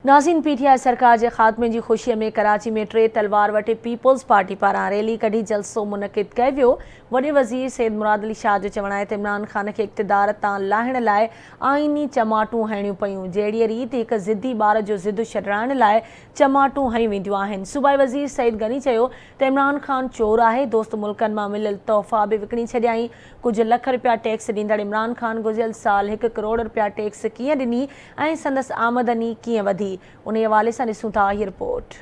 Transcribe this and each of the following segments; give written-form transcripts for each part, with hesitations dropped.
नाज़रीन, पीटीआई सरकार के ख़ात्मे की खुशी में कराची में 3 तलवार वटे पीपल्स पार्टी पारां रैली कढी जलसो मुनक़िद कयो वियो। वॾे वज़ीर सैयद मुराद अली शाह जो चवण आहे त इमरान ख़ान के इक़्तिदार तां लाहिण लाइ आइनी चमाटूं हणियूं पयूं। जहिड़ीअ रीति हिक ज़िद्दी ॿार जो ज़िद छॾाइण लाइ चमाटूं हई वेंदियूं आहिनि। सूबाई वज़ीर सईद गनी चयो त इमरान ख़ान चोर आहे। दोस्त मुल्कनि मां मिलियल तोहफ़ा बि विकिणी छॾियाई। कुछ लख रुपया टैक्स ॾींदड़ इमरान ख़ान गुज़िरियल साल 1 करोड़ रुपया टैक्स कीअं ॾिनी ऐं संदसि आमदनी कीअं वधी, उन हवाले से ॾिसूं था ये रिपोर्ट।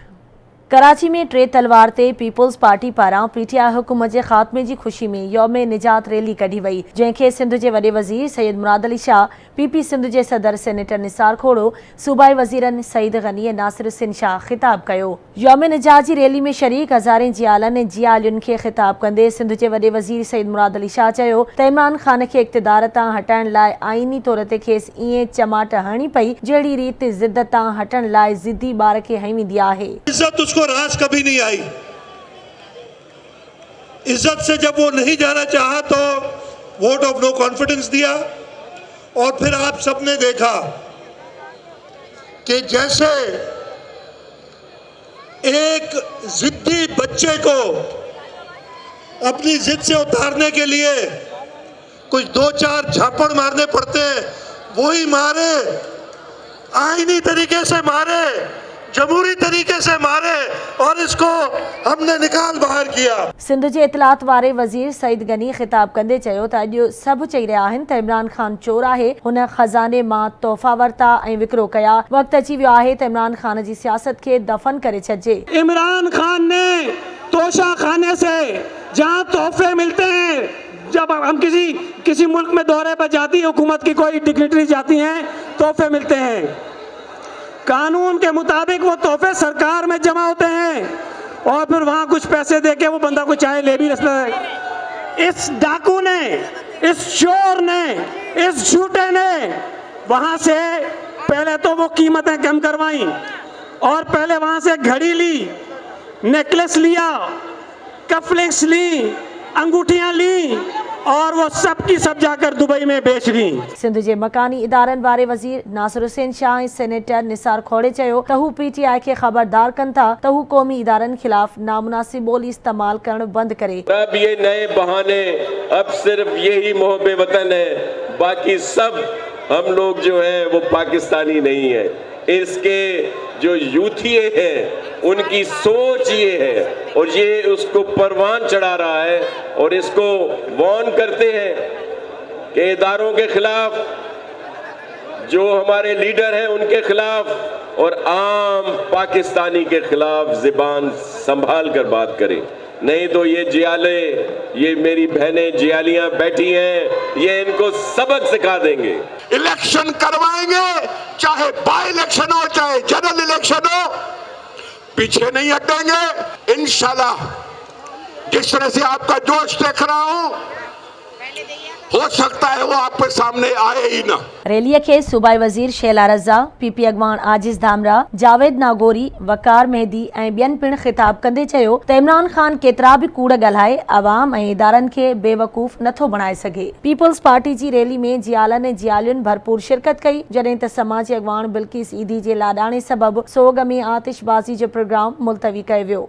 कराची में 3 तलवार ते पीपल्स पार्टी पारां पीटीआई हुकूमत के ख़ात्मे की खुशी में यौम निजात रैली कढी वई, जंहिंखे सिंध के वॾे वज़ीर सैयद मुराद अली शाह, पीपी सिंध के सदर सेनेटर निसार खोड़ो, सूबाई वज़ीरन सईद गनी ऐं नासिर हुसैन शाह ख़िताब कयो। यौम निजात की रैली में शरीक हज़ारे जियालनि ऐं जियालियुनि खे ख़िताब कंदे सिंध के वॾे वज़ीर सईद मुराद अली शाह चयो त इमरान ख़ान के इक़्तिदार तां हटाइण लाइ आइनी तौर ते खेसि ईअं चमाट हणी पई जहिड़ी रीति ज़िद तां हटण लाइ ज़िद्दी ॿार खे हई वेंदी आहे। उसको रास कभी नहीं आई। इज्जत से जब वो नहीं जाना चाहा तो वोट ऑफ नो कॉन्फिडेंस दिया और फिर आप सबने देखा कि जैसे एक जिद्दी बच्चे को अपनी जिद से उतारने के लिए कुछ 2-4 झापड़ मारने पड़ते हैं, वही मारे, आईनी तरीके से मारे, जमहूरी तरीके से मारे और इसको हमने निकाल बाहर किया। सिंध के इतलात वारे वज़ीर सईद गनी ख़िताब कंदे चयो त अॼु सभु चई रहिया आहिनि त इमरान ख़ान चोर आहे। हुन ख़ज़ाने मां तोहफ़ा वरिता ऐं विकिरो कया। वक़्त अची वियो आहे त इमरान ख़ान जी सियासत खे दफ़न करे छॾिजे। इमरान ख़ान ने तोशा खाने से जहाँ तोहफे मिलते हैं, जब हम किसी मुल्क में दौरे पर जाती है, हुकूमत की कोई डिग्निटरी जाती हैं, तोहफे मिलते हैं, कानून के मुताबिक वो तोहफे सरकार में जमा होते हैं और फिर वहाँ कुछ पैसे देके वो बंदा को चाहे ले भी सकता है। इस डाकू ने, इस चोर ने, इस झूठे ने वहाँ से पहले तो वो कीमतें कम करवाई और पहले वहाँ से घड़ी ली, नेकलेस लिया, कफलिंग्स ली, अंगूठियाँ ली और वो सब की सब जाकर दुबई में बेच दी। सिंध के मकानी इदारन वारे वज़ीर नासिर हुसैन शाह ऐं सेनेटर निसार खोड़े चयो त हू पीटीआई के खबरदार कन था त हू कौमी इदारन खिलाफ नामुनासिब ॿोली इस्तेमाल करण बंद करे। अब ये नए बहाने, अब सिर्फ यही मोहब्बे वतन है, बाकी सब हम लोग जो है वो पाकिस्तानी नहीं है। इसके जो यूथिये हैं उनकी सोच ये है और ये उसको परवान चढ़ा रहा है और इसको वार्न करते हैं कि इदारों के खिलाफ, जो हमारे लीडर हैं उनके खिलाफ और आम पाकिस्तानी के खिलाफ ज़बान संभाल कर बात करें, नहीं तो ये जियाले, ये मेरी बहनें जियालियां बैठी हैं, ये इनको सबक सिखा देंगे। इलेक्शन करवाएंगे, चाहे बाई इलेक्शन हो चाहे जनरल इलेक्शन हो, पीछे नहीं हटेंगे इंशाल्लाह। जिस तरह से आपका जोश देख रहा हूं, हो सकता है वो आपके सामने आए ही ना। रैलीअ खे सूबाई वज़ीर शेला रज़ा, पीपी अॻवान आजिज़ धामरा, जावेद नागोरी, वकार मेहदी ऐं ॿियनि पिणु ख़िताब कंदे चयो त इमरान ख़ान केतिरा बि कूड़ ॻाल्हाए अवाम ऐं इदारनि खे बेवकूफ़ नथो बणाए सघे। पीपल्स पार्टी जी रैली में जियालनि ऐं जियालियुनि भरपूर शिरकत कई, जॾहिं त समाजी अॻवान बिल्किस ईदी जे लाॾाणे सबबि सोग में आतिशबाज़ी जो प्रोग्राम मुलतवी कयो वियो।